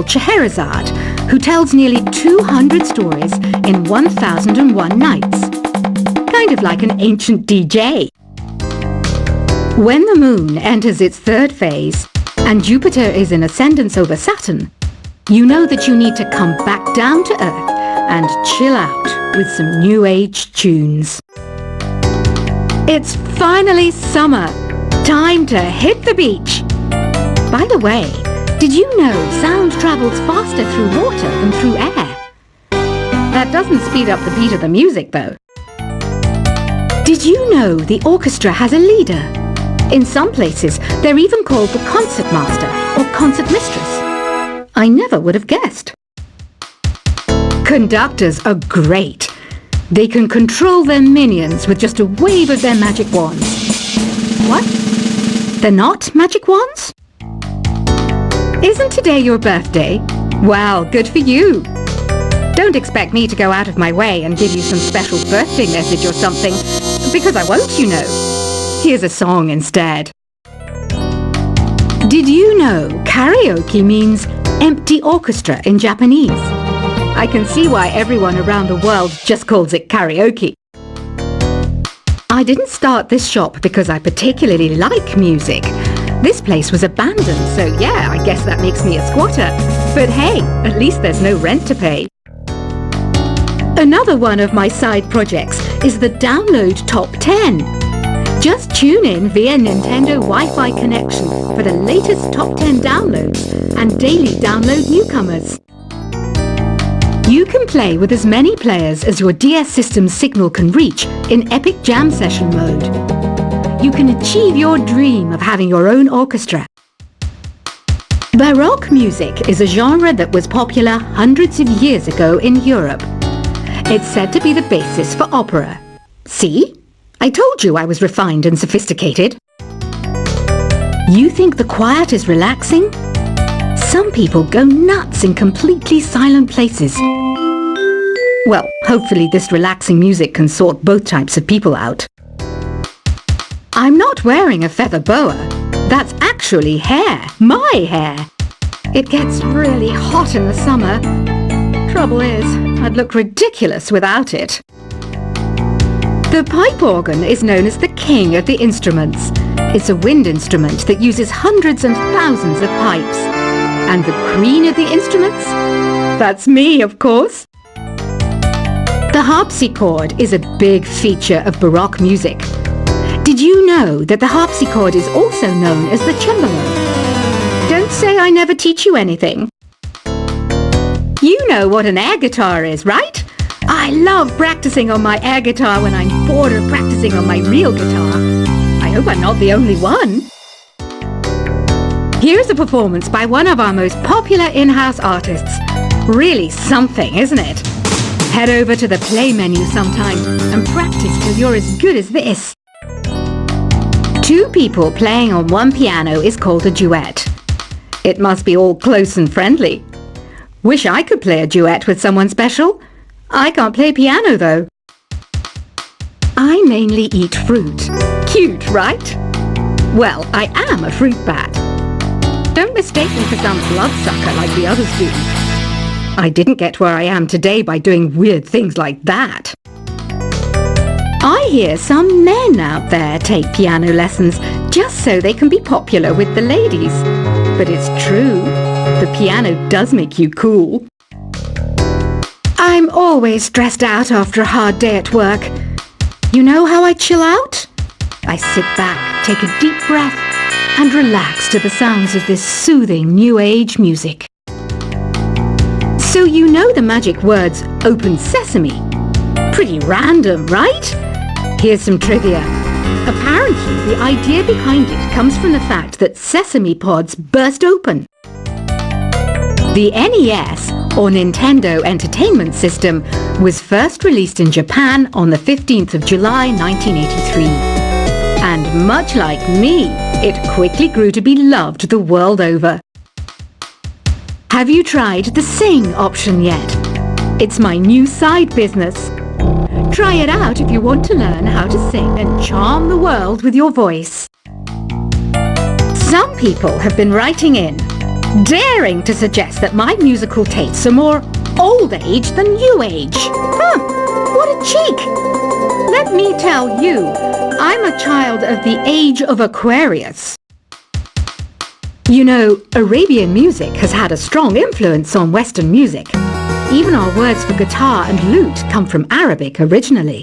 Scheherazade, who tells nearly 200 stories in 1001 nights. Kind of like an ancient DJ. When the moon enters its third phase and Jupiter is in ascendance over Saturn, you know that you need to come back down to Earth and chill out with some new age tunes. It's finally summer. Time to hit the beach. By the way, did you know sound travels faster through water than through air? That doesn't speed up the beat of the music, though. Did you know the orchestra has a leader? In some places, they're even called the concertmaster or concertmistress. I never would have guessed. Conductors are great. They can control their minions with just a wave of their magic wands. What? They're not magic wands? Isn't today your birthday? Well, good for you. Don't expect me to go out of my way and give you some special birthday message or something, because I won't, you know. Here's a song instead. Did you know karaoke means empty orchestra in Japanese? I can see why everyone around the world just calls it karaoke. I didn't start this shop because I particularly like music. This place was abandoned, so yeah, I guess that makes me a squatter. But hey, at least there's no rent to pay. Another one of my side projects is the Download Top 10. Just tune in via Nintendo Wi-Fi connection for the latest Top 10 downloads and daily download newcomers. You can play with as many players as your DS system's signal can reach in Epic Jam Session mode. You can achieve your dream of having your own orchestra. Baroque music is a genre that was popular hundreds of years ago in Europe. It's said to be the basis for opera. See? I told you I was refined and sophisticated. You think the quiet is relaxing? Some people go nuts in completely silent places. Well, hopefully this relaxing music can sort both types of people out. I'm not wearing a feather boa. That's actually hair. My hair. It gets really hot in the summer. Trouble is, I'd look ridiculous without it. The pipe organ is known as the king of the instruments. It's a wind instrument that uses hundreds and thousands of pipes. And the queen of the instruments? That's me, of course. The harpsichord is a big feature of Baroque music. Did you know that the harpsichord is also known as the cembalo? Don't say I never teach you anything. You know what an air guitar is, right? I love practicing on my air guitar when I'm bored of practicing on my real guitar. I hope I'm not the only one. Here's a performance by one of our most popular in-house artists. Really something, isn't it? Head over to the play menu sometime and practice till you're as good as this. Two people playing on one piano is called a duet. It must be all close and friendly. Wish I could play a duet with someone special. I can't play piano though. I mainly eat fruit. Cute, right? Well, I am a fruit bat. Don't mistake me for some bloodsucker like the others do. I didn't get where I am today by doing weird things like that. I hear some men out there take piano lessons just so they can be popular with the ladies. But it's true, the piano does make you cool. I'm always stressed out after a hard day at work. You know how I chill out? I sit back, take a deep breath, and relax to the sounds of this soothing new age music. So you know the magic words "open sesame"? Pretty random, right? Here's some trivia. Apparently, the idea behind it comes from the fact that sesame pods burst open. The NES, or Nintendo Entertainment System, was first released in Japan on the 15th of July 1983. And much like me, it quickly grew to be loved the world over. Have you tried the Sing option yet? It's my new side business. Try it out if you want to learn how to sing and charm the world with your voice. Some people have been writing in. daring to suggest that my musical tastes are more old age than new age. Huh, what a cheek! Let me tell you, I'm a child of the age of Aquarius. You know, Arabian music has had a strong influence on Western music. Even our words for guitar and lute come from Arabic originally.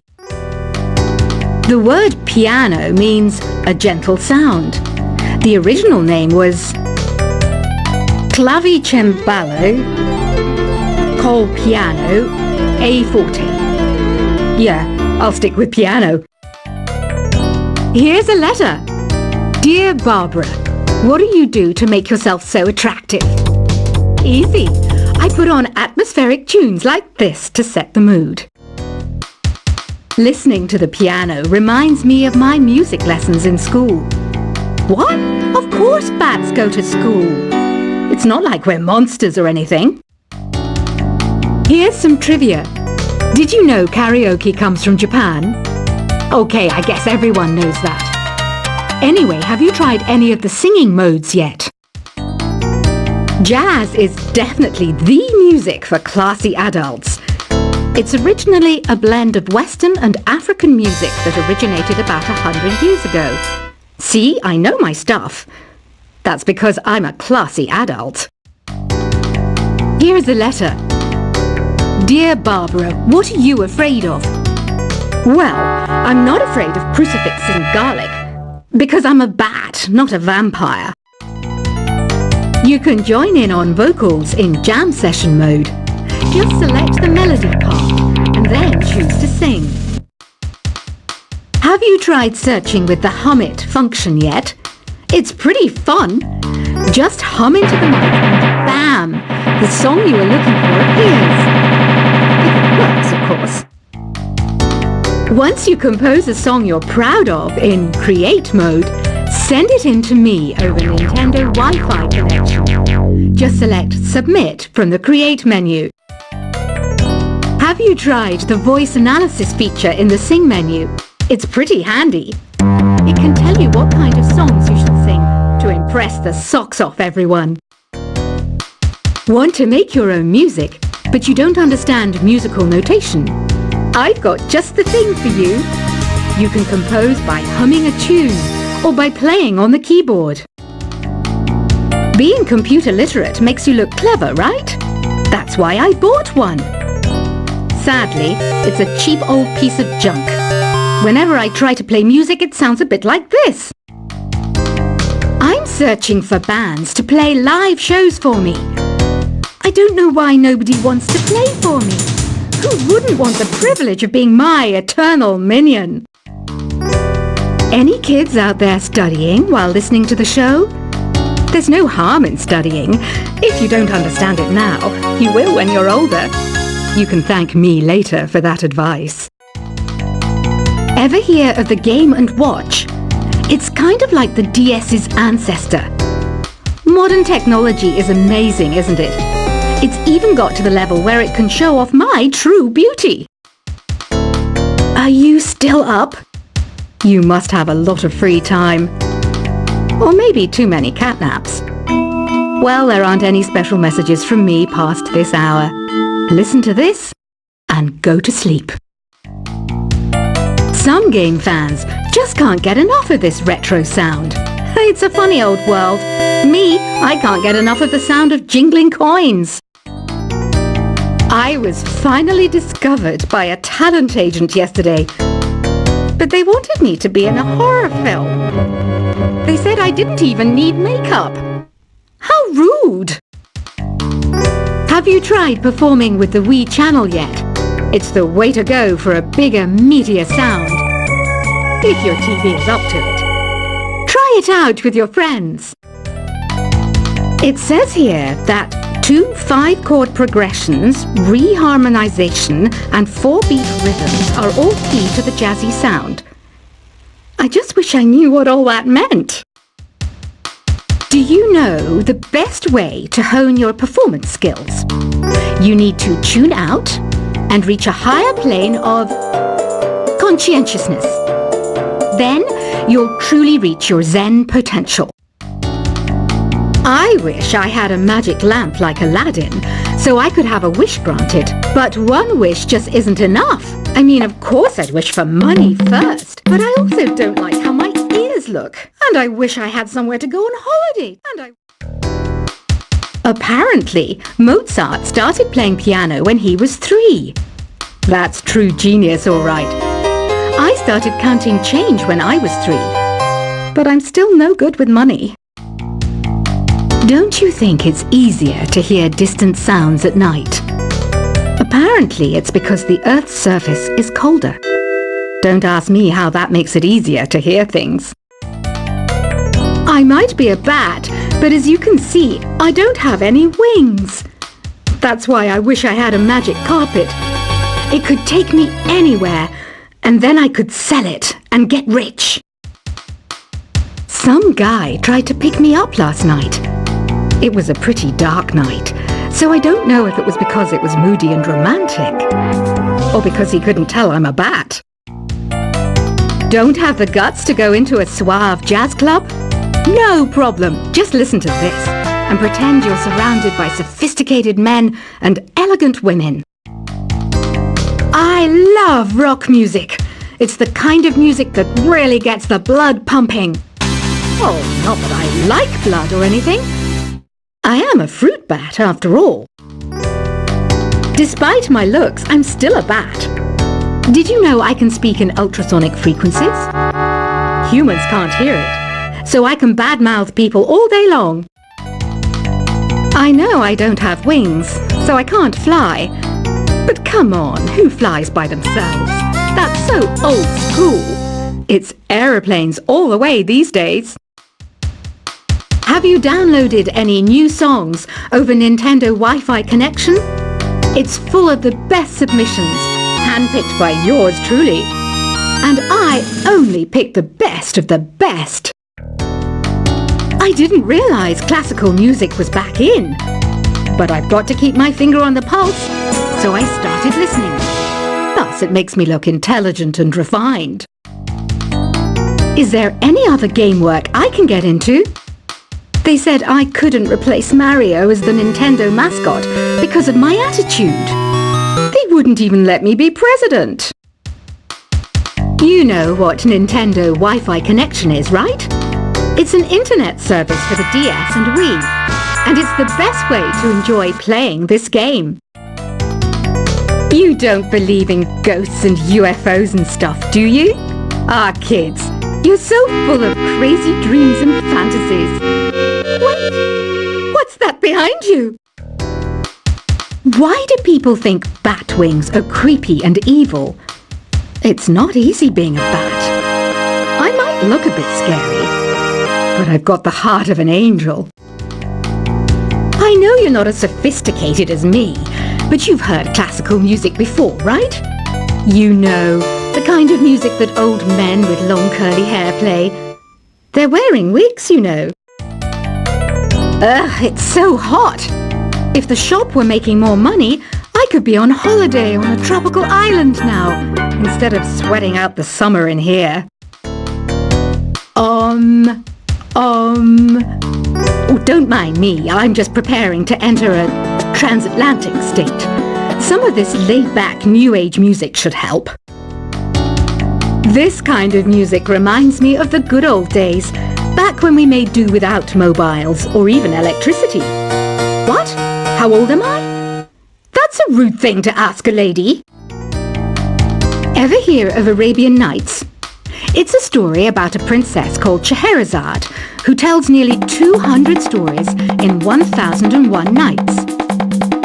The word piano means a gentle sound. The original name was clavicembalo col piano a forte. Yeah, I'll stick with piano. Here's a letter. Dear Barbara, what do you do to make yourself so attractive? Easy. I put on atmospheric tunes like this to set the mood. Listening to the piano reminds me of my music lessons in school. What? Of course bats go to school. It's not like we're monsters or anything. Here's some trivia. Did you know karaoke comes from Japan? Okay, I guess everyone knows that. Anyway, have you tried any of the singing modes yet? Jazz is definitely the music for classy adults. It's originally a blend of Western and African music that originated about 100 years ago. See, I know my stuff. That's because I'm a classy adult. Here's a letter. Dear Barbara, what are you afraid of? Well, I'm not afraid of crucifix and garlic, because I'm a bat, not a vampire. You can join in on vocals in jam session mode. Just select the melody part and then choose to sing. Have you tried searching with the Hum It function yet? It's pretty fun. Just hum into the mic and bam! The song you are looking for appears. If it works, of course. Once you compose a song you're proud of in Create mode, send it in to me over Nintendo Wi-Fi connection. Just select Submit from the Create menu. Have you tried the voice analysis feature in the Sing menu? It's pretty handy. It can tell you what kind of songs you should sing to impress the socks off everyone. Want to make your own music, but you don't understand musical notation? I've got just the thing for you. You can compose by humming a tune or by playing on the keyboard. Being computer literate makes you look clever, right? That's why I bought one. Sadly, it's a cheap old piece of junk. Whenever I try to play music, it sounds a bit like this. I'm searching for bands to play live shows for me. I don't know why nobody wants to play for me. Who wouldn't want the privilege of being my eternal minion? Any kids out there studying while listening to the show? There's no harm in studying. If you don't understand it now, you will when you're older. You can thank me later for that advice. Ever hear of the Game & Watch? It's kind of like the DS's ancestor. Modern technology is amazing, isn't it? It's even got to the level where it can show off my true beauty. Are you still up? You must have a lot of free time. Or maybe too many catnaps. Well, there aren't any special messages from me past this hour. Listen to this and go to sleep. Some game fans just can't get enough of this retro sound. It's a funny old world. Me, I can't get enough of the sound of jingling coins. I was finally discovered by a talent agent yesterday, but they wanted me to be in a horror film. They said I didn't even need makeup. How rude! Have you tried performing with the Wii channel yet? It's the way to go for a bigger, meatier sound. If your TV is up to it. Try it out with your friends. It says here that 2 5-chord progressions, reharmonization, and 4-beat rhythms are all key to the jazzy sound. I just wish I knew what all that meant. Do you know the best way to hone your performance skills? You need to tune out and reach a higher plane of conscientiousness. Then you'll truly reach your Zen potential. I wish I had a magic lamp like Aladdin, so I could have a wish granted. But one wish just isn't enough. I mean, of course I'd wish for money first, but I also don't like how my ears look. And I wish I had somewhere to go on holiday. Apparently, Mozart started playing piano when he was 3. That's true genius, all right. I started counting change when I was 3. But I'm still no good with money. Don't you think it's easier to hear distant sounds at night? Apparently, it's because the Earth's surface is colder. Don't ask me how that makes it easier to hear things. I might be a bat, but as you can see, I don't have any wings. That's why I wish I had a magic carpet. It could take me anywhere, and then I could sell it and get rich. Some guy tried to pick me up last night. It was a pretty dark night, so I don't know if it was because it was moody and romantic, or because he couldn't tell I'm a bat. Don't have the guts to go into a suave jazz club? No problem. Just listen to this and pretend you're surrounded by sophisticated men and elegant women. I love rock music. It's the kind of music that really gets the blood pumping. Oh, not that I like blood or anything. I am a fruit bat, after all. Despite my looks, I'm still a bat. Did you know I can speak in ultrasonic frequencies? Humans can't hear it, so I can badmouth people all day long. I know I don't have wings, so I can't fly. But come on, who flies by themselves? That's so old school. It's aeroplanes all the way these days. Have you downloaded any new songs over Nintendo Wi-Fi connection? It's full of the best submissions, handpicked by yours truly. And I only pick the best of the best. I didn't realize classical music was back in. But I've got to keep my finger on the pulse, so I started listening. Thus, it makes me look intelligent and refined. Is there any other game work I can get into? They said I couldn't replace Mario as the Nintendo mascot because of my attitude. They wouldn't even let me be president. You know what Nintendo Wi-Fi connection is, right? It's an internet service for the DS and Wii, and it's the best way to enjoy playing this game. You don't believe in ghosts and UFOs and stuff, do you? Ah, kids, you're so full of crazy dreams and fantasies. Wait, what's that behind you? Why do people think bat wings are creepy and evil? It's not easy being a bat. I might look a bit scary, but I've got the heart of an angel. I know you're not as sophisticated as me, but you've heard classical music before, right? You know, the kind of music that old men with long curly hair play. They're wearing wigs, you know. Ugh, it's so hot. If the shop were making more money, I could be on holiday on a tropical island now, instead of sweating out the summer in here. Oh, don't mind me. I'm just preparing to enter a transatlantic state. Some of this laid-back New Age music should help. This kind of music reminds me of the good old days, back when we made do without mobiles or even electricity. What? How old am I? That's a rude thing to ask a lady. Ever hear of Arabian Nights? It's a story about a princess called Scheherazade who tells nearly 200 stories in 1001 nights.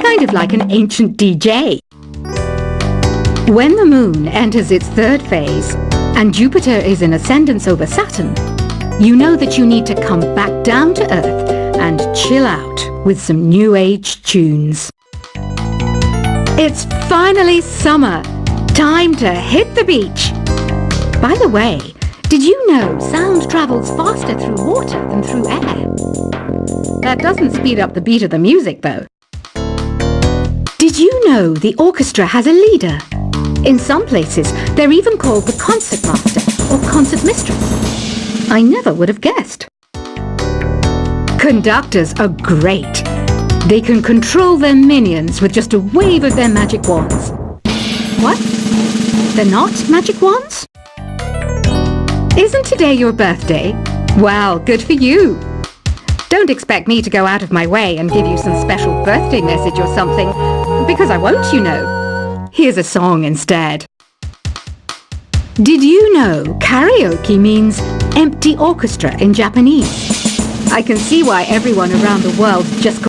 Kind of like an ancient DJ. When the moon enters its third phase and Jupiter is in ascendance over Saturn, you know that you need to come back down to Earth and chill out with some New Age tunes. It's finally summer. Time to hit the beach. By the way, did you know sound travels faster through water than through air? That doesn't speed up the beat of the music, though. Did you know the orchestra has a leader? In some places, they're even called the concert master or concert mistress. I never would have guessed. Conductors are great. They can control their minions with just a wave of their magic wands. What? They're not magic wands? Isn't today your birthday? Well, good for you. Don't expect me to go out of my way and give you some special birthday message or something, because I won't, you know. Here's a song instead. Did you know karaoke means empty orchestra in Japanese? I can see why everyone around the world just